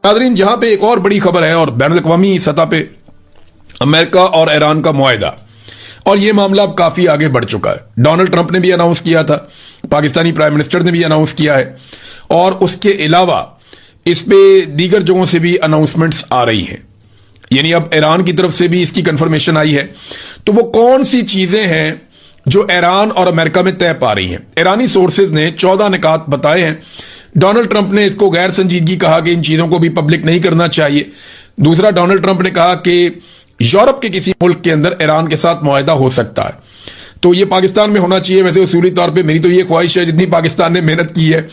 नाज़रीन, जहां पे एक और बड़ी खबर है और बैनुल-अक़वामी सतह पे अमेरिका और ईरान का मुआहिदा, और ये मामला अब काफी आगे बढ़ चुका है। डोनाल्ड ट्रंप ने भी अनाउंस किया था, पाकिस्तानी प्राइम मिनिस्टर ने भी अनाउंस किया है, और उसके अलावा इस पे दीगर जगहों से भी अनाउंसमेंट्स आ रही हैं। यानी अब ईरान की तरफ से भी इसकी कंफर्मेशन आई है। तो वो कौन सी चीजें हैं जो ईरान और अमेरिका में तय पा रही हैं? ईरानी सोर्सेज ने 14 निकात बताए हैं। डोनाल्ड ट्रंप ने इसको गैर संजीदगी कहा कि इन चीजों को भी पब्लिक नहीं करना चाहिए। दूसरा, डोनाल्ड ट्रंप ने कहा कि यूरोप के किसी मुल्क के अंदर ईरान के साथ मुआहिदा हो सकता है, तो ये पाकिस्तान में होना चाहिए। वैसे उसूली तौर पे मेरी तो ये ख्वाहिश है, जितनी पाकिस्तान ने मेहनत की है,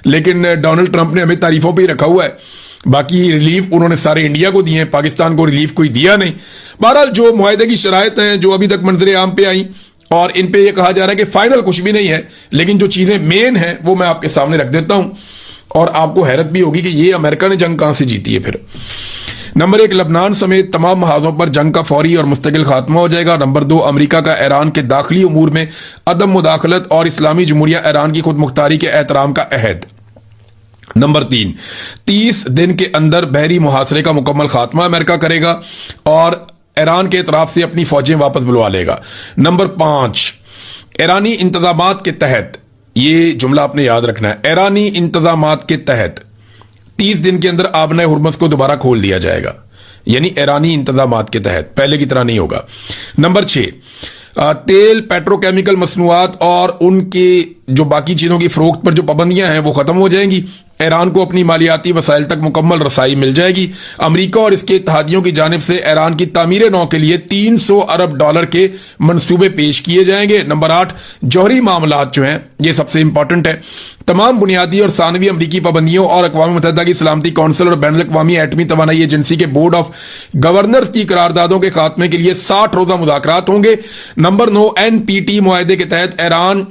लेकिन डोनाल्ड ट्रंप ने हमें तारीफों पे ही रखा हुआ है। बाकी रिलीफ उन्होंने सारे इंडिया को दिए हैं, पाकिस्तान को रिलीफ कोई दिया नहीं। बहरहाल जो मुआहिदे की शराइत हैं जो अभी तक मंजर आम पे आई, और इन पे ये कहा जा रहा है कि फाइनल कुछ भी नहीं है, लेकिन जो चीजें मेन हैं वो मैं आपके सामने रख देता हूं, और आपको हैरत भी होगी कि ये अमेरिका ने जंग कहां से जीती है। फिर नंबर 1, लबनान समेत तमाम महाजों पर जंग का फौरी और मुस्तकिल खात्मा हो जाएगा। नंबर 2, अमेरिका का ईरान के दाखिली उमूर में अदम मुदाखलत और इस्लामी जमहूरिया ईरान की खुद मुख्तारी के एहतराम का अहद। नंबर 3, 30 दिन के अंदर बहरी मुहासरे का मुकम्मल खात्मा अमेरिका करेगा और ईरान के इतराफ से अपनी फौजें वापस बुलवा लेगा। नंबर 5, ईरानी इंतजामात के तहत, ये जुमला आपने याद रखना है, ईरानी इंतजामात के तहत 30 दिन के अंदर आबना हुर्मुज़ को दोबारा खोल दिया जाएगा। यानी ईरानी इंतजामात के तहत, पहले की तरह नहीं होगा। नंबर 6, तेल, पेट्रोकेमिकल मसनूआत और उनके जो बाकी चीजों की फरोख्त पर जो पाबंदियां हैं वो खत्म हो जाएंगी। ईरान को अपनी मालियाती वसाइल तक मुकम्मल रसाई मिल जाएगी। अमेरिका और इसके इत्तेहादियों की जानिब से ईरान की तामीर नौ के लिए $300 अरब के मंसूबे पेश किए जाएंगे। नंबर 8, जौहरी मामलात जो हैं, ये सबसे इंपॉर्टेंट है। तमाम बुनियादी और सानवी अमरीकी पाबंदियों और अक़वाम मुत्तहिदा की सलामती कौंसिल और बैनुल-अक़वामी एटमी तवानाई एजेंसी के बोर्ड ऑफ गवर्नर्स की करारदादों के खात्मे के लिए 60 रोजा मुज़ाकरात होंगे। नंबर 9, NPT मुआहिदे के तहत ईरान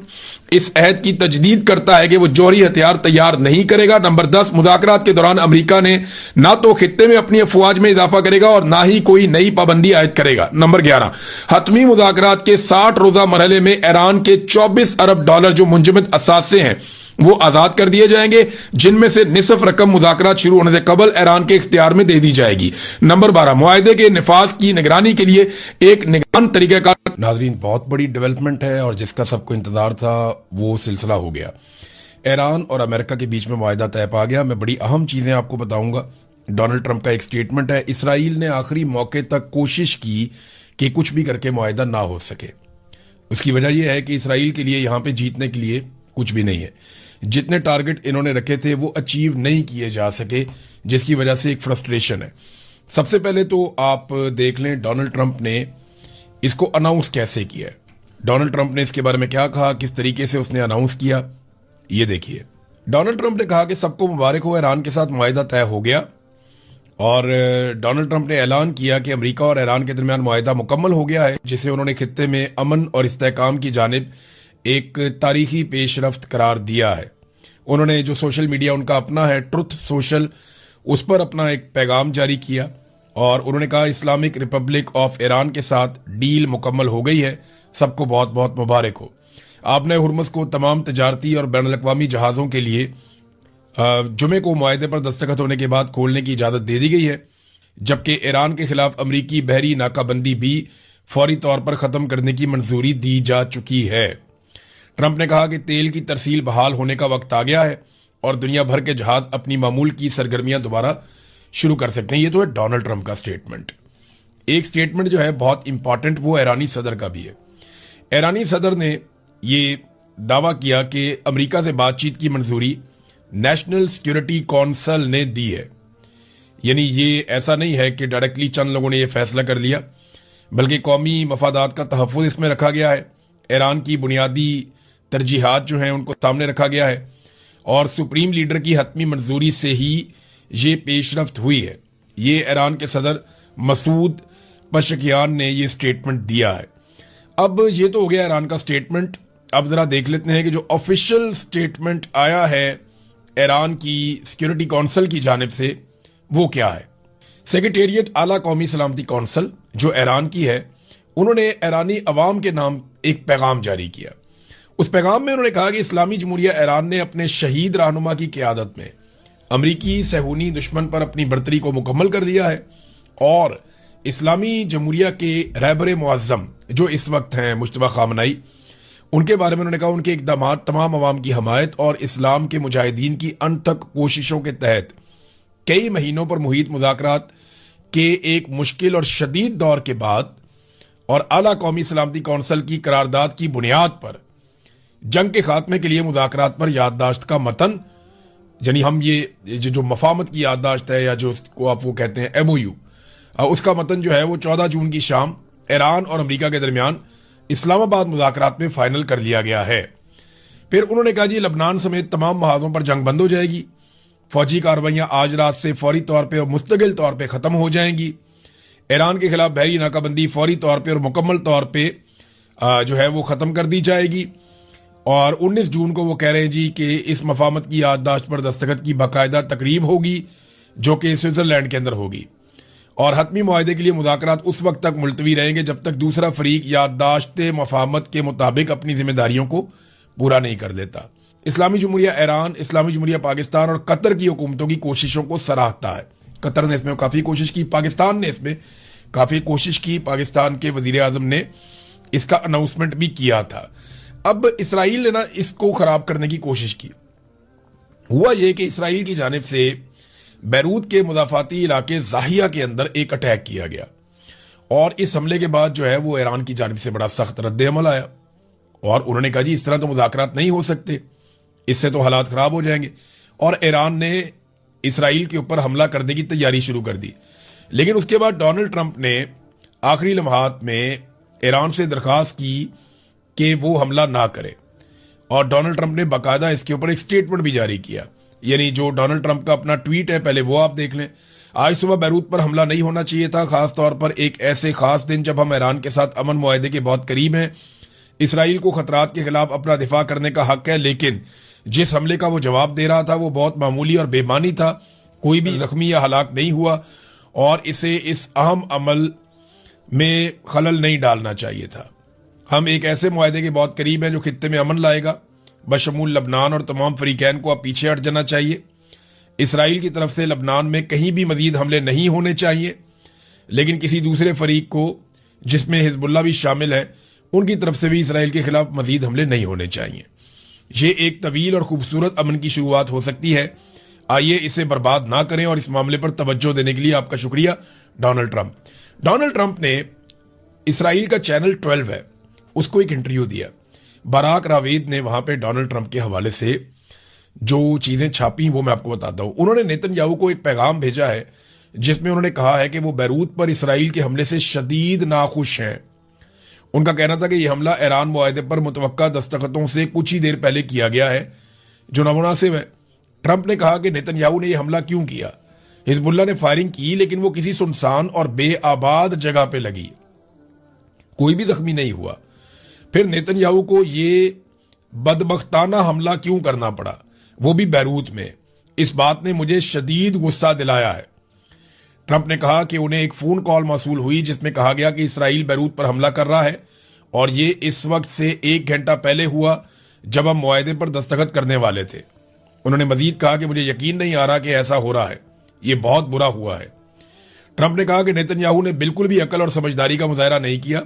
इस अहद की तजदीद करता है कि वो जौहरी हथियार तैयार नहीं करेगा। नंबर 10, मुज़ाकरात के दौरान अमेरिका ने ना तो खित्ते में अपनी अफवाज में इजाफा करेगा और ना ही कोई नई पाबंदी आयद करेगा। नंबर 11, हतमी मुज़ाकरात के 60 रोजा मरहले में ईरान के $24 अरब जो मुंजमद असासे हैं वो आजाद कर दिए जाएंगे, जिनमें से निसफ रकम मुज़ाकरात शुरू होने से कबल ईरान के इख्तियार में दे दी जाएगी। नंबर 12, मुआहिदे के निफाज की निगरानी के लिए एक निगरान तरीक़ाकार। नाज़रीन, बहुत बड़ी डेवलपमेंट है और जिसका सबको इंतजार था वो सिलसिला हो गया। ईरान और अमेरिका के बीच में मुआहिदा तय पा गया। मैं बड़ी अहम चीजें आपको बताऊंगा। डोनाल्ड ट्रंप का एक स्टेटमेंट है, इसराइल ने आखिरी मौके तक कोशिश की कि कुछ भी करके मुआहिदा ना हो सके। उसकी वजह यह है कि इसराइल के लिए यहां पे जीतने के लिए कुछ भी नहीं है। जितने टारगेट इन्होंने रखे थे वो अचीव नहीं किए जा सके, जिसकी वजह से एक फ्रस्ट्रेशन है। सबसे पहले तो आप देख लें डोनाल्ड ट्रंप ने इसको अनाउंस कैसे किया है। डोनाल्ड ट्रंप ने इसके बारे में क्या कहा, किस तरीके से उसने अनाउंस किया, ये देखिए। डोनाल्ड ट्रंप ने कहा कि सबको मुबारक हो, ईरान के साथ मुआहिदा तय हो गया। और डोनाल्ड ट्रंप ने ऐलान किया कि अमेरिका और ईरान के दरमियान मुआहिदा मुकम्मल हो गया है, जिसे उन्होंने खित्ते में अमन और इस्तेहकाम की जानिब एक तारीखी पेशरफ्त करार दिया है। उन्होंने जो सोशल मीडिया उनका अपना है, ट्रुथ सोशल, उस पर अपना एक पैगाम जारी किया और उन्होंने कहा इस्लामिक रिपब्लिक ऑफ ईरान के साथ डील मुकम्मल हो गई है, सबको बहुत बहुत मुबारक हो। आपने हुर्मुज़ को तमाम तजारती और बैनुल-अक़वामी जहाज़ों के लिए जुमे को मुआहिदे पर दस्तखत होने के बाद खोलने की इजाज़त दे दी गई है, जबकि ईरान के खिलाफ अमरीकी बहरी नाकाबंदी भी फौरी तौर पर ख़त्म करने की मंजूरी दी जा चुकी है। ट्रंप ने कहा कि तेल की तरसील बहाल होने का वक्त आ गया है और दुनिया भर के जहाज अपनी मामूल की सरगर्मियां दोबारा शुरू कर सकते हैं। ये तो है डोनाल्ड ट्रंप का स्टेटमेंट। एक स्टेटमेंट जो है बहुत इंपॉर्टेंट, वो ईरानी सदर का भी है। ईरानी सदर ने ये दावा किया कि अमेरिका से बातचीत की मंजूरी नेशनल सिक्योरिटी कौंसिल ने दी है। यानी ये ऐसा नहीं है कि डायरेक्टली चंद लोगों ने यह फैसला कर लिया, बल्कि कौमी मफादात का तहफ़्फ़ुज़ इसमें रखा गया है। ईरान की बुनियादी तरजीहात जो हैं उनको सामने रखा गया है और सुप्रीम लीडर की हतमी मंजूरी से ही ये पेशरफ्त हुई है। ये ईरान के सदर मसूद पशकियान ने ये स्टेटमेंट दिया है। अब ये तो हो गया ईरान का स्टेटमेंट। अब जरा देख लेते हैं कि जो ऑफिशियल स्टेटमेंट आया है ईरान की सिक्योरिटी काउंसिल की जानिब से वो क्या है। सेक्रेटेरिएट आला कौमी सलामती काउंसिल जो ईरान की है, उन्होंने ईरानी अवाम के नाम एक पैगाम जारी किया। उस पैगाम में उन्होंने कहा कि इस्लामी जमहूरिया ईरान ने अपने शहीद रहनुमा की क़यादत में अमरीकी सहूनी दुश्मन पर अपनी बढ़तरी को मुकम्मल कर दिया है और इस्लामी जमहूरिया के रहबर मुअज्जम जो इस वक्त हैं मुश्तबा खामनाई, उनके बारे में उन्होंने कहा उनके इकदाम तमाम अवाम की हमायत और इस्लाम के मुजाहिदीन की अनथक कोशिशों के तहत कई महीनों पर मुहित मुज़ाकरात के एक मुश्किल और शदीद दौर के बाद और आला कौमी सलामती कौंसिल की करारदाद की बुनियाद पर जंग के खात्मे के लिए मुज़ाकरात पर याददाश्त का मतन, यानी हम ये जो मफाहमत की याददाश्त है या जो उसको आप वो कहते हैं MOU, उसका मतन जो है वो 14 जून की शाम ईरान और अमेरिका के दरमियान इस्लामाबाद मुज़ाकरात में फाइनल कर लिया गया है। फिर उन्होंने कहा जी लबनान समेत तमाम महाजों पर जंग बंद हो जाएगी, फौजी कार्रवाइयां आज रात से फौरी तौर पर और मुस्तकिल तौर पर खत्म हो जाएंगी, ईरान के खिलाफ बहरी नाकाबंदी फौरी तौर पर और मुकम्मल तौर पर जो है वो खत्म कर दी जाएगी। और 19 जून को वो कह रहे हैं जी कि इस मफाहमत की याददाश्त पर दस्तखत की बाकायदा तकरीब होगी जो कि स्विट्जरलैंड के अंदर होगी और हतमी मुआहदे के लिए मुज़ाकरात उस वक्त तक मुलतवी रहेंगे जब तक दूसरा फरीक याददाश्त मफाहमत के मुताबिक अपनी जिम्मेदारियों को पूरा नहीं कर लेता। इस्लामी जमहूरिया ईरान, इस्लामी जमहूरिया पाकिस्तान और कतर की हुकूमतों की कोशिशों को सराहता है। कतर ने इसमें काफ़ी कोशिश की, पाकिस्तान ने इसमें काफ़ी कोशिश की, पाकिस्तान के वज़ीर आज़म ने इसका अनाउंसमेंट भी किया था। अब इसराइल ने ना इसको खराब करने की कोशिश की। हुआ यह कि इसराइल की जानिब से बैरूत के मुदाफाती इलाके जाहिया के अंदर एक अटैक किया गया और इस हमले के बाद जो है वो ईरान की जानिब से बड़ा सख्त रद्द अमल आया और उन्होंने कहा जी इस तरह तो मुज़ाकरात नहीं हो सकते, इससे तो हालात खराब हो जाएंगे और ईरान ने इसराइल के ऊपर हमला करने की तैयारी शुरू कर दी। लेकिन उसके बाद डोनाल्ड ट्रंप ने आखिरी लम्हात में ईरान से दरख्वास्त की कि वो हमला ना करे और डोनाल्ड ट्रंप ने बाकायदा इसके ऊपर एक स्टेटमेंट भी जारी किया। यानी जो डोनाल्ड ट्रंप का अपना ट्वीट है पहले वो आप देख लें। आज सुबह बैरूत पर हमला नहीं होना चाहिए था, खास तौर पर एक ऐसे खास दिन जब हम ईरान के साथ अमन मुआहदे के बहुत करीब हैं। इसराइल को खतरात के खिलाफ अपना दिफा करने का हक है, लेकिन जिस हमले का वो जवाब दे रहा था वो बहुत मामूली और बेमानी था, कोई भी जख्मी या हलाक नहीं हुआ और इसे इस अहम अमल में खलल नहीं डालना चाहिए था। हम एक ऐसे मुआहदे के बहुत करीब हैं जो खित्ते में अमन लाएगा, बशमूल लबनान और तमाम फरीकैन को अब पीछे हट जाना चाहिए। इसराइल की तरफ से लबनान में कहीं भी मजीद हमले नहीं होने चाहिए, लेकिन किसी दूसरे फरीक को जिसमें हिजबुल्लाह भी शामिल है उनकी तरफ से भी इसराइल के खिलाफ मजीद हमले नहीं होने चाहिए। ये एक तवील और खूबसूरत अमन की शुरुआत हो सकती है, आइए इसे बर्बाद ना करें और इस मामले पर तवज्जो देने के लिए आपका शुक्रिया डोनाल्ड ट्रंप। डोनाल्ड ट्रंप ने इसराइल का चैनल 12 है उसको एक इंटरव्यू दिया। बराक रावेद ने वहां पे डोनाल्ड ट्रंप के हवाले से जो चीजें छापी वो मैं आपको बताता हूं। उन्होंने नेतन्याहू को एक पैगाम भेजा है जिसमें उन्होंने कहा है कि वो बैरूत पर इसराइल के हमले से शदीद नाखुश हैं। उनका कहना था कि यह हमला ईरान मुआहदे पर मुतवक्का दस्तखतों से कुछ ही देर पहले किया गया है जो नामुनासिब है। ट्रंप ने कहा कि नेतन्याहू ने यह हमला क्यों किया। हिजबुल्लाह ने फायरिंग की लेकिन वो किसी सुनसान और बेआबाद जगह पे लगी, कोई भी जख्मी नहीं हुआ। फिर नेतन्याहू को ये बदबख्ताना हमला क्यों करना पड़ा, वो भी बैरूत में। इस बात ने मुझे शदीद गुस्सा दिलाया है। ट्रंप ने कहा कि उन्हें एक फोन कॉल मौसूल हुई जिसमें कहा गया कि इसराइल बैरूत पर हमला कर रहा है और ये इस वक्त से 1 घंटा पहले हुआ जब हम मुआहदे पर दस्तखत करने वाले थे। उन्होंने मजीद कहा कि मुझे यकीन नहीं आ रहा कि ऐसा हो रहा है, ये बहुत बुरा हुआ है। ट्रंप ने कहा कि नेतन्याहू ने बिल्कुल भी अकल और समझदारी का मुजाहरा नहीं किया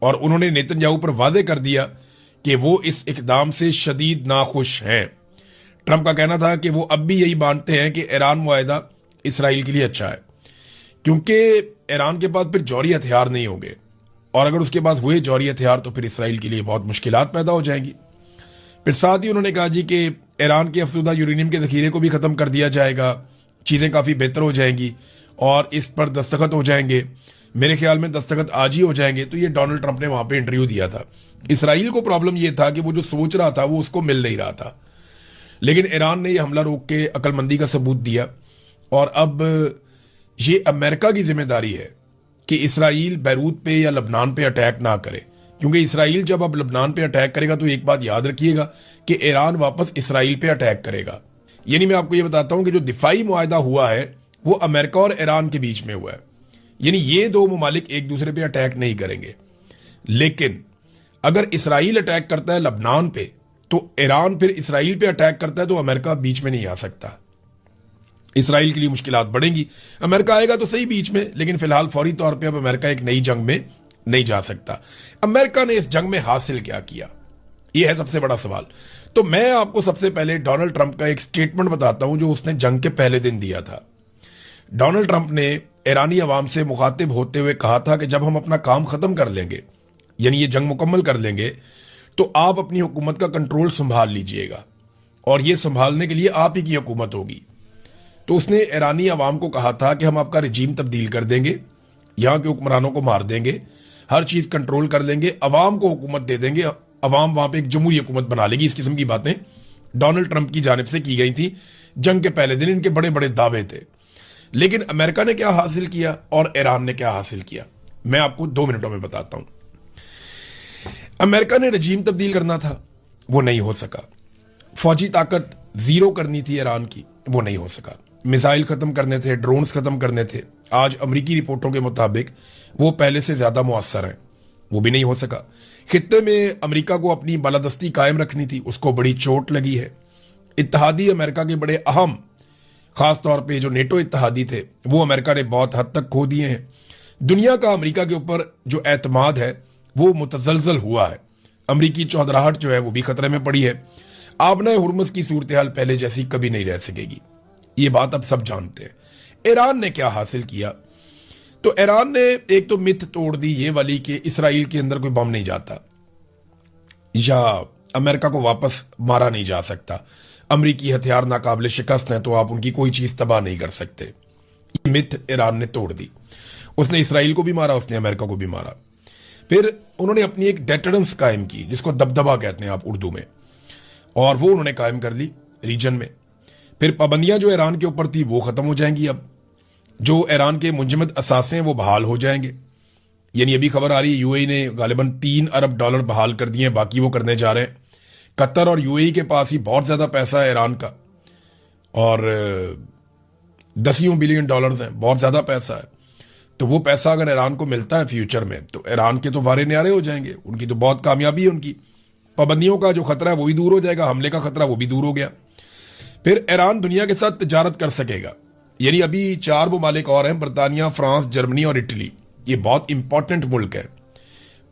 और उन्होंने नेतन्याहू पर वादे कर दिया कि वो इस इकदाम से शदीद नाखुश हैं। ट्रंप का कहना था कि वो अब भी यही मानते हैं कि ईरान मुआहदा इसराइल के लिए अच्छा है क्योंकि ईरान के पास फिर जौहरी हथियार नहीं होंगे और अगर उसके पास हुए जौहरी हथियार तो फिर इसराइल के लिए बहुत मुश्किलात पैदा हो जाएंगी। फिर साथ ही उन्होंने कहा जी कि ईरान के अफसुदा यूरेनियम के जखीरे को भी खत्म कर दिया जाएगा, चीजें काफी बेहतर हो जाएंगी और इस पर दस्तखत हो जाएंगे। मेरे ख्याल में दस्तखत आज ही हो जाएंगे। तो ये डोनाल्ड ट्रंप ने वहां पे इंटरव्यू दिया था। इसराइल को प्रॉब्लम ये था कि वो जो सोच रहा था वो उसको मिल नहीं रहा था, लेकिन ईरान ने यह हमला रोक के अक्लमंदी का सबूत दिया और अब ये अमेरिका की जिम्मेदारी है कि इसराइल बैरूत पे या लबनान पे अटैक ना करे, क्योंकि इसराइल जब अब लबनान पे अटैक करेगा तो एक बात याद रखिएगा कि ईरान वापस इसराइल पे अटैक करेगा। यानी मैं आपको ये बताता हूं कि जो दिफाई मुआहदा हुआ है वो अमेरिका और ईरान के बीच में हुआ है, यानी ये दो मुमालिक एक दूसरे पे अटैक नहीं करेंगे। लेकिन अगर इसराइल अटैक करता है लबनान पे तो ईरान फिर इसराइल पे अटैक करता है तो अमेरिका बीच में नहीं आ सकता। इसराइल के लिए मुश्किलात बढ़ेंगी। अमेरिका आएगा तो सही बीच में, लेकिन फिलहाल फौरी तौर पे अब अमेरिका एक नई जंग में नहीं जा सकता। अमेरिका ने इस जंग में हासिल क्या किया, यह है सबसे बड़ा सवाल। तो मैं आपको सबसे पहले डोनाल्ड ट्रंप का एक स्टेटमेंट बताता हूं जो उसने जंग के पहले दिन दिया था। डोनाल्ड ट्रंप ने ईरानी अवाम से मुखातिब होते हुए कहा था कि जब हम अपना काम खत्म कर लेंगे, यानी ये जंग मुकम्मल कर लेंगे, तो आप अपनी हुकूमत का कंट्रोल संभाल लीजिएगा और ये संभालने के लिए आप ही की हुकूमत होगी। तो उसने ईरानी अवाम को कहा था कि हम आपका रिजीम तब्दील कर देंगे, यहां के हुक्मरानों को मार देंगे, हर चीज कंट्रोल कर लेंगे, अवाम को हुकूमत दे देंगे, अवाम वहां पे एक जमहूरी हुकूमत बना लेगी। इस किस्म की बातें डोनाल्ड ट्रंप की जानिब से की गई थी जंग के पहले दिन। इनके बड़े बड़े दावे थे। लेकिन अमेरिका ने क्या हासिल किया और ईरान ने क्या हासिल किया, मैं आपको 2 मिनटों में बताता हूं। अमेरिका ने रजीम तब्दील करना था, वो नहीं हो सका। फौजी ताकत जीरो करनी थी ईरान की, वो नहीं हो सका। मिसाइल खत्म करने थे, ड्रोन्स खत्म करने थे। आज अमरीकी रिपोर्टों के मुताबिक वो पहले से ज्यादा मुअस्सर हैं, वो भी नहीं हो सका। खित्ते में अमेरिका को अपनी बालादस्ती कायम रखनी थी, उसको बड़ी चोट लगी है। इत्तहादी अमेरिका के बड़े अहम, खास तौर पे जो नेटो इत्तहादी थे, वो अमेरिका ने बहुत हद तक खो दिए हैं। दुनिया का अमेरिका के ऊपर जो एतमाद है वो मुतजलजल हुआ है। अमरीकी चौधराहट जो है वो भी खतरे में पड़ी है। आबना हुर्मुज़ की सूरत हाल पहले जैसी कभी नहीं रह सकेगी, ये बात अब सब जानते हैं। ईरान ने क्या हासिल किया, तो ईरान ने एक तो मिथ तोड़ दी ये वाली कि इसराइल के अंदर कोई बम नहीं जाता या अमेरिका को वापस मारा नहीं जा सकता, अमरीकी हथियार नाकाबिले शिकस्त हैं तो आप उनकी कोई चीज तबाह नहीं कर सकते। ये मिथ ईरान ने तोड़ दी। उसने इसराइल को भी मारा, उसने अमेरिका को भी मारा। फिर उन्होंने अपनी एक डेटरेंस कायम की, जिसको दबदबा कहते हैं आप उर्दू में, और वो उन्होंने कायम कर ली रीजन में। फिर पाबंदियां जो ईरान के ऊपर थी वो खत्म हो जाएंगी। अब जो ईरान के मुंजमद असासे हैं वो बहाल हो जाएंगे। यानी अभी खबर आ रही है यूएई ने गालिबन $3 अरब बहाल कर दिए हैं, बाकी वो करने जा रहे हैं। कतर और यूएई के पास ही बहुत ज्यादा पैसा है ईरान का, और $10 बिलियन हैं, बहुत ज्यादा पैसा है। तो वो पैसा अगर ईरान को मिलता है फ्यूचर में, तो ईरान के तो वारे न्यारे हो जाएंगे, उनकी तो बहुत कामयाबी है। उनकी पाबंदियों का जो खतरा है वो भी दूर हो जाएगा, हमले का खतरा वो भी दूर हो गया। फिर ईरान दुनिया के साथ तिजारत कर सकेगा। यानी अभी 4 ममालिक और हैं, बरतानिया, फ्रांस, जर्मनी और इटली। ये बहुत इंपॉर्टेंट मुल्क है।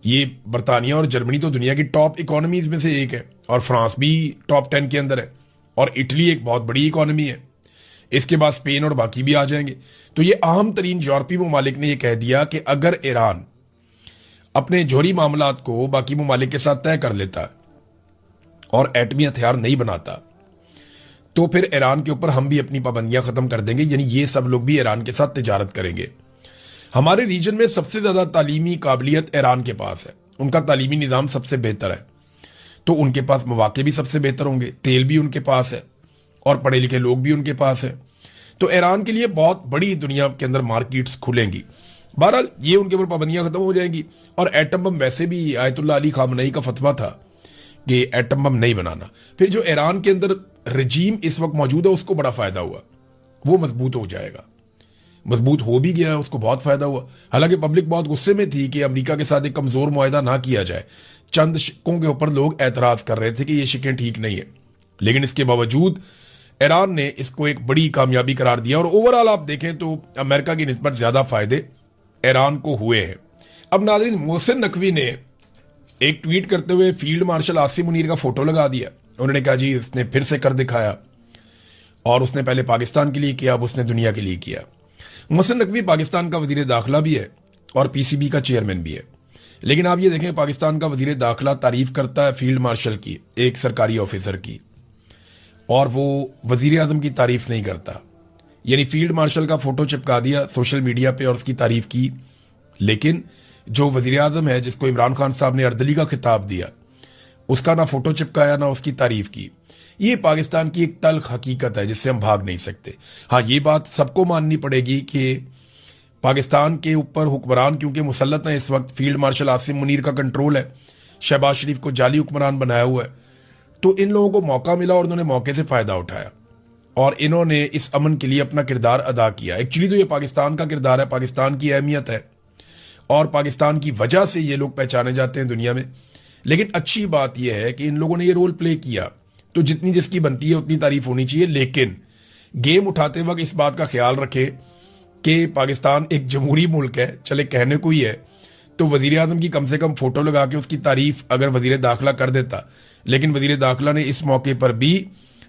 ये बरतानिया और जर्मनी तो दुनिया की टॉप इकोनॉमीज में से एक है, और फ्रांस भी टॉप 10 के अंदर है, और इटली एक बहुत बड़ी इकोनॉमी है। इसके बाद स्पेन और बाकी भी आ जाएंगे। तो ये अहम तरीन यूरोपीय ममालिक ने यह कह दिया कि अगर ईरान अपने जौहरी मामलात को बाकी ममालिक के साथ तय कर लेता है और एटमी हथियार नहीं बनाता, तो फिर ईरान के ऊपर हम भी अपनी पाबंदियां खत्म कर देंगे। यानी ये सब लोग भी ईरान के साथ तिजारत करेंगे। हमारे रीजन में सबसे ज्यादा तालीमी काबिलियत ईरान के पास है, उनका तालीमी निज़ाम सबसे बेहतर है, तो उनके पास मौके भी सबसे बेहतर होंगे, तेल भी उनके पास है और पढ़े लिखे लोग भी उनके पास है। तो ईरान के लिए बहुत बड़ी दुनिया के अंदर मार्केट्स खुलेंगी। बहरहाल ये उनके ऊपर पाबंदियां खत्म हो जाएंगी। और एटम बम, वैसे भी आयतुल्ला अली खामनई का फतवा था कि एटम बम नहीं बनाना। फिर जो ईरान के अंदर रजीम इस वक्त मौजूद है उसको बड़ा फायदा हुआ, वो मजबूत हो जाएगा, मजबूत हो भी गया है, उसको बहुत फायदा हुआ। हालांकि पब्लिक बहुत गुस्से में थी कि अमेरिका के साथ एक कमजोर मुआहदा ना किया जाए। चंद शिक्कों के ऊपर लोग एतराज कर रहे थे कि ये शिक्कें ठीक नहीं है, लेकिन इसके बावजूद ईरान ने इसको एक बड़ी कामयाबी करार दिया। और ओवरऑल आप देखें तो अमेरिका की निस्बत ज्यादा फायदे ईरान को हुए हैं। अब नाज़रीन, मोहसिन नकवी ने एक ट्वीट करते हुए फील्ड मार्शल आसिम मुनीर का फोटो लगा दिया। उन्होंने कहा जी इसने फिर से कर दिखाया, और उसने पहले पाकिस्तान के लिए किया, अब उसने दुनिया के लिए किया। मोहसिन नकवी पाकिस्तान का वजीर दाखिला भी है और पीसीबी का चेयरमैन भी है। लेकिन आप ये देखें, पाकिस्तान का वजीर दाखिला तारीफ करता है फील्ड मार्शल की, एक सरकारी ऑफिसर की, और वो वजीर आजम की तारीफ नहीं करता। यानी फील्ड मार्शल का फोटो चिपका दिया सोशल मीडिया पे और उसकी तारीफ की, लेकिन जो वजीर आजम है जिसको इमरान खान साहब ने अर्दली का खिताब दिया, उसका ना फोटो चिपकाया ना उसकी तारीफ की। ये पाकिस्तान की एक तल्ख हकीकत है जिससे हम भाग नहीं सकते। हाँ, ये बात सबको माननी पड़ेगी कि पाकिस्तान के ऊपर हुक्मरान क्योंकि मुसल्लत है इस वक्त, फील्ड मार्शल आसिम मुनीर का कंट्रोल है, शहबाज शरीफ को जाली हुक्मरान बनाया हुआ है, तो इन लोगों को मौका मिला और उन्होंने मौके से फायदा उठाया और इन्होंने इस अमन के लिए अपना किरदार अदा किया। एक्चुअली तो ये पाकिस्तान का किरदार है, पाकिस्तान की अहमियत है और पाकिस्तान की वजह से ये लोग पहचाने जाते हैं दुनिया में। लेकिन अच्छी बात यह है कि इन लोगों ने ये रोल प्ले किया, तो जितनी जिसकी बनती है उतनी तारीफ होनी चाहिए। लेकिन गेम उठाते वक्त इस बात का ख्याल रखे कि पाकिस्तान एक जमहूरी मुल्क है, चले कहने को ही है, तो वजीर आजम की कम से कम फोटो लगा के उसकी तारीफ अगर वजीर दाखिला कर देता। लेकिन वजीर दाखिला ने इस मौके पर भी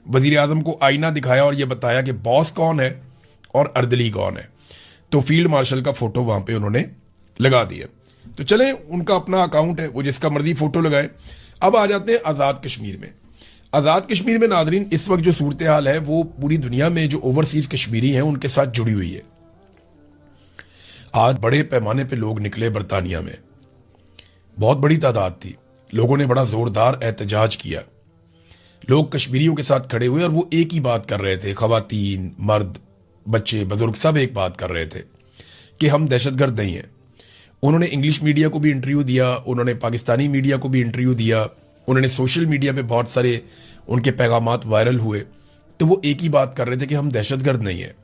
वजीर आजम को आईना दिखाया और यह बताया कि बॉस कौन है और अर्दली कौन है। तो फील्ड मार्शल का फोटो वहां पे उन्होंने लगा दिया। तो चले, उनका अपना अकाउंट है, वो जिसका मर्जी फोटो लगाए। अब आ जाते हैं आज़ाद कश्मीर में। आज़ाद कश्मीर में नादरीन इस वक्त जो सूरत हाल है वो पूरी दुनिया में जो ओवरसीज कश्मीरी हैं उनके साथ जुड़ी हुई है। आज बड़े पैमाने पे लोग निकले बरतानिया में, बहुत बड़ी तादाद थी, लोगों ने बड़ा जोरदार एहतजाज किया, लोग कश्मीरियों के साथ खड़े हुए और वो एक ही बात कर रहे थे, खवातीन, मर्द, बच्चे, बुजुर्ग सब एक बात कर रहे थे कि हम दहशतगर्द नहीं हैं। उन्होंने इंग्लिश मीडिया को भी इंटरव्यू दिया, उन्होंने पाकिस्तानी मीडिया को भी इंटरव्यू दिया, उन्होंने सोशल मीडिया पे बहुत सारे उनके पैगामात वायरल हुए। तो वो एक ही बात कर रहे थे कि हम दहशतगर्द नहीं है,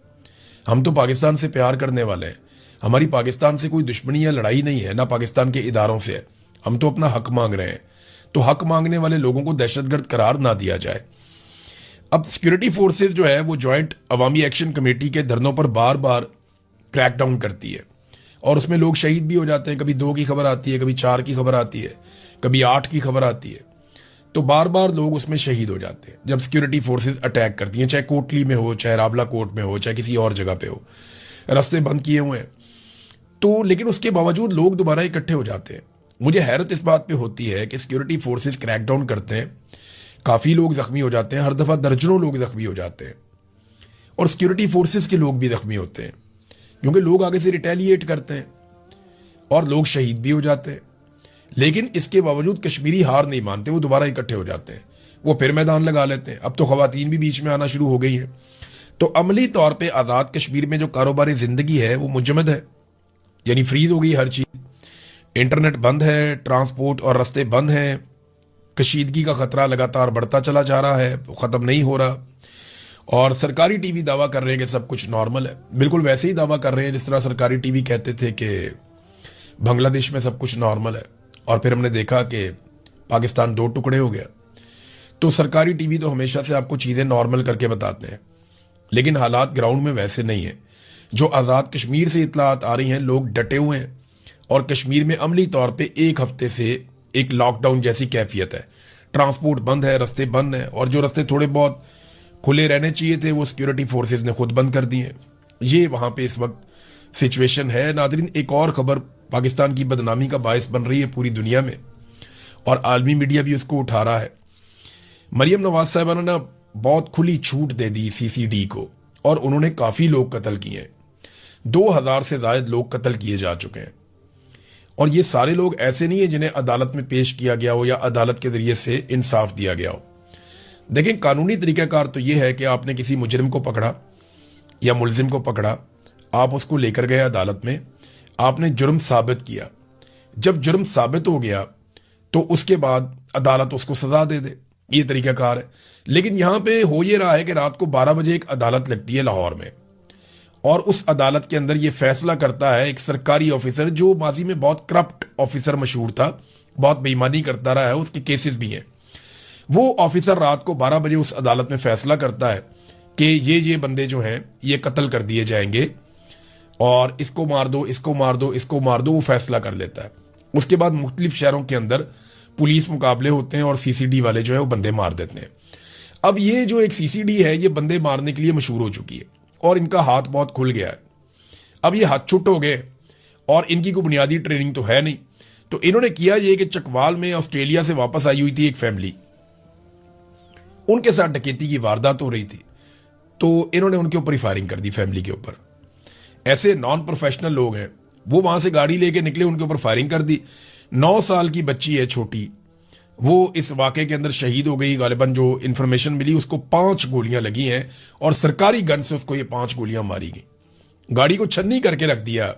हम तो पाकिस्तान से प्यार करने वाले हैं, हमारी पाकिस्तान से कोई दुश्मनी या लड़ाई नहीं है, ना पाकिस्तान के इदारों से है, हम तो अपना हक मांग रहे हैं। तो हक मांगने वाले लोगों को दहशतगर्द करार ना दिया जाए। अब सिक्योरिटी फोर्सेज जो है वो ज्वाइंट अवामी एक्शन कमेटी के धरनों पर बार बार क्रैकडाउन करती है और उसमें लोग शहीद भी हो जाते हैं। कभी 2 की खबर आती है, कभी 4 की खबर आती है, कभी 8 की खबर आती है। तो बार बार लोग उसमें शहीद हो जाते हैं जब सिक्योरिटी फोर्सेज अटैक करती हैं, चाहे कोटली में हो, चाहे रावला कोट में हो, चाहे किसी और जगह पे हो, रास्ते बंद किए हुए हैं। तो लेकिन उसके बावजूद लोग दोबारा इकट्ठे हो जाते हैं। मुझे हैरत इस बात पे होती है कि सिक्योरिटी फोर्सेज क्रैकडाउन करते हैं, काफी लोग जख्मी हो जाते हैं, हर दफा दर्जनों लोग जख्मी हो जाते हैं और सिक्योरिटी फोर्सेज के लोग भी जख्मी होते हैं क्योंकि लोग आगे से रिटेलिएट करते हैं और लोग शहीद भी हो जाते हैं। लेकिन इसके बावजूद कश्मीरी हार नहीं मानते, वो दोबारा इकट्ठे हो जाते हैं, वो फिर मैदान लगा लेते हैं। अब तो खवातीन भी बीच में आना शुरू हो गई हैं। तो अमली तौर पे आज़ाद कश्मीर में जो कारोबारी जिंदगी है वो मुजमद है, यानी फ्रीज हो गई हर चीज, इंटरनेट बंद है, ट्रांसपोर्ट और रास्ते बंद हैं, कशीदगी का खतरा लगातार बढ़ता चला जा रहा है, खत्म नहीं हो रहा। और सरकारी टीवी दावा कर रहे हैं कि सब कुछ नॉर्मल है, बिल्कुल वैसे ही दावा कर रहे हैं जिस तरह सरकारी टीवी कहते थे कि बांग्लादेश में सब कुछ नॉर्मल है और फिर हमने देखा कि पाकिस्तान 2 टुकड़े हो गया। तो सरकारी टीवी तो हमेशा से आपको चीजें नॉर्मल करके बताते हैं, लेकिन हालात ग्राउंड में वैसे नहीं है। जो आज़ाद कश्मीर से इतलात आ रही हैं, लोग डटे हुए हैं और कश्मीर में अमली तौर पे 1 हफ्ते से एक लॉकडाउन जैसी कैफियत है, ट्रांसपोर्ट बंद है, रास्ते बंद है और जो रास्ते थोड़े बहुत खुले रहने चाहिए थे वो सिक्योरिटी फोर्सेज ने खुद बंद कर दिए। ये वहां पे इस वक्त सिचुएशन है। नादरीन, एक और खबर पाकिस्तान की बदनामी का बायस बन रही है पूरी दुनिया में और आलमी मीडिया भी उसको उठा रहा है। मरियम नवाज साहिबा ने ना बहुत खुली छूट दे दी सीसीडी को और उन्होंने काफी लोग कत्ल किए हैं, 2000 से ज्यादा लोग कत्ल किए जा चुके हैं। और ये सारे लोग ऐसे नहीं है जिन्हें अदालत में पेश किया गया हो या अदालत के जरिए से इंसाफ दिया गया हो। देखें, कानूनी तरीकाकार तो यह है कि आपने किसी मुजरिम को पकड़ा या मुलजिम को पकड़ा, आप उसको लेकर गए अदालत में, आपने जुर्म साबित किया, जब जुर्म साबित हो गया तो उसके बाद अदालत उसको सजा दे दे, ये तरीकाकार है। लेकिन यहां पे हो ये रहा है कि रात को 12 बजे एक अदालत लगती है लाहौर में और उस अदालत के अंदर ये फैसला करता है एक सरकारी ऑफिसर जो माजी में बहुत करप्ट ऑफिसर मशहूर था, बहुत बेईमानी करता रहा है, उसके केसेस भी हैं। वो ऑफिसर रात को 12 बजे उस अदालत में फैसला करता है कि ये बंदे जो हैं ये कत्ल कर दिए जाएंगे और इसको मार दो, इसको मार दो, इसको मार दो, वो फैसला कर लेता है। उसके बाद मुख्तलिफ शहरों के अंदर पुलिस मुकाबले होते हैं और सीसीडी वाले जो है वो बंदे मार देते हैं। अब ये जो एक सीसीडी है ये बंदे मारने के लिए मशहूर हो चुकी है और इनका हाथ बहुत खुल गया है। अब ये हाथ छुट हो गए और इनकी कोई बुनियादी ट्रेनिंग तो है नहीं। तो इन्होंने किया ये कि चकवाल में ऑस्ट्रेलिया से वापस आई हुई थी एक फैमिली, उनके साथ डकैती की वारदात हो रही थी, तो इन्होंने उनके ऊपर ही फायरिंग कर दी, फैमिली के ऊपर। ऐसे नॉन प्रोफेशनल लोग हैं, वो वहां से गाड़ी लेके निकले, उनके ऊपर फायरिंग कर दी। 9 साल की बच्ची है छोटी, वो इस वाकये के अंदर शहीद हो गई। गालिबन जो इंफॉर्मेशन मिली उसको 5 गोलियां लगी हैं और सरकारी गन से उसको ये 5 गोलियां मारी गई। गाड़ी को छन्नी करके रख दिया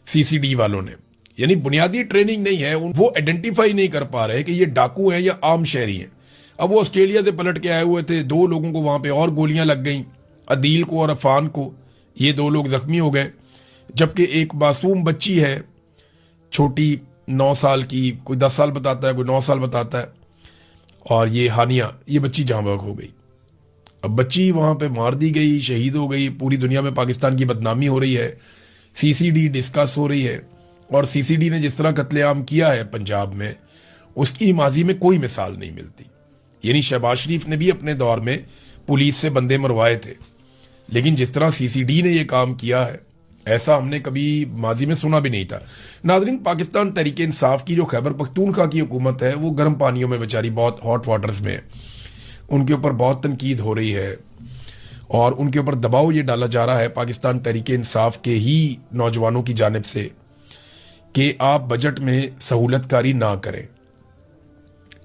सीसीडी वालों ने, यानी बुनियादी ट्रेनिंग नहीं है, वो आइडेंटिफाई नहीं कर पा रहे कि ये डाकू हैं या आम शहरी हैं। अब वो ऑस्ट्रेलिया से पलट के आए हुए थे, 2 लोगों को वहां पे और गोलियां लग गई, अदील को और अफान को, ये 2 लोग जख्मी हो गए। जबकि एक मासूम बच्ची है छोटी 9 साल की, कोई 10 साल बताता है, कोई 9 साल बताता है, और ये हानिया, ये बच्ची जाँ बहक हो गई। अब बच्ची वहां पे मार दी गई, शहीद हो गई, पूरी दुनिया में पाकिस्तान की बदनामी हो रही है, सीसीडी डिस्कस हो रही है। और सीसीडी ने जिस तरह कत्लेआम किया है पंजाब में, उसकी माजी में कोई मिसाल नहीं मिलती। यानी शहबाज शरीफ ने भी अपने दौर में पुलिस से बंदे मरवाए थे, लेकिन जिस तरह सीसीडी ने यह काम किया है, ऐसा हमने कभी माजी में सुना भी नहीं था। नाज़रीन, पाकिस्तान तहरीक इंसाफ की जो खैबर पख्तूनख्वा की हुकूमत है, वो गर्म पानियों में बेचारी बहुत हॉट वाटर्स में है। उनके ऊपर बहुत तनकीद हो रही है और उनके ऊपर दबाव ये डाला जा रहा है पाकिस्तान तहरीक इंसाफ के ही नौजवानों की जानिब से कि आप बजट में सहूलतकारी ना करें।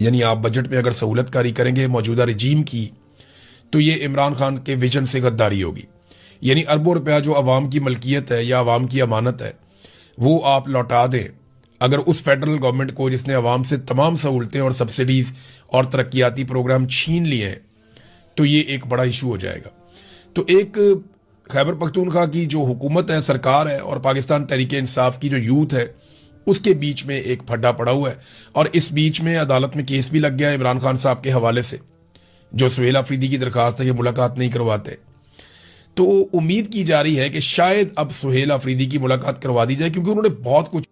यानी आप बजट में अगर सहूलतकारी करेंगे मौजूदा रजीम की, तो ये इमरान खान के विजन से गद्दारी होगी। यानी अरबों रुपया जो अवाम की मलकियत है या अवाम की अमानत है, वो आप लौटा दें अगर उस फेडरल गवर्नमेंट को जिसने अवाम से तमाम सहूलतें और सब्सिडीज और तरक्याती प्रोग्राम छीन लिए हैं, तो ये एक बड़ा इशू हो जाएगा। तो एक खैबर पख्तूनख्वा की जो हुकूमत है, सरकार है, और पाकिस्तान तहरीक इंसाफ की जो यूथ है, उसके बीच में एक फड्डा पड़ा हुआ है। और इस बीच में अदालत में केस भी लग गया है इमरान खान साहब के हवाले से, जो सुहेल अफरीदी की दरखास्त है कि मुलाकात नहीं करवाते। तो उम्मीद की जा रही है कि शायद अब सुहेल अफरीदी की मुलाकात करवा दी जाए, क्योंकि उन्होंने बहुत कुछ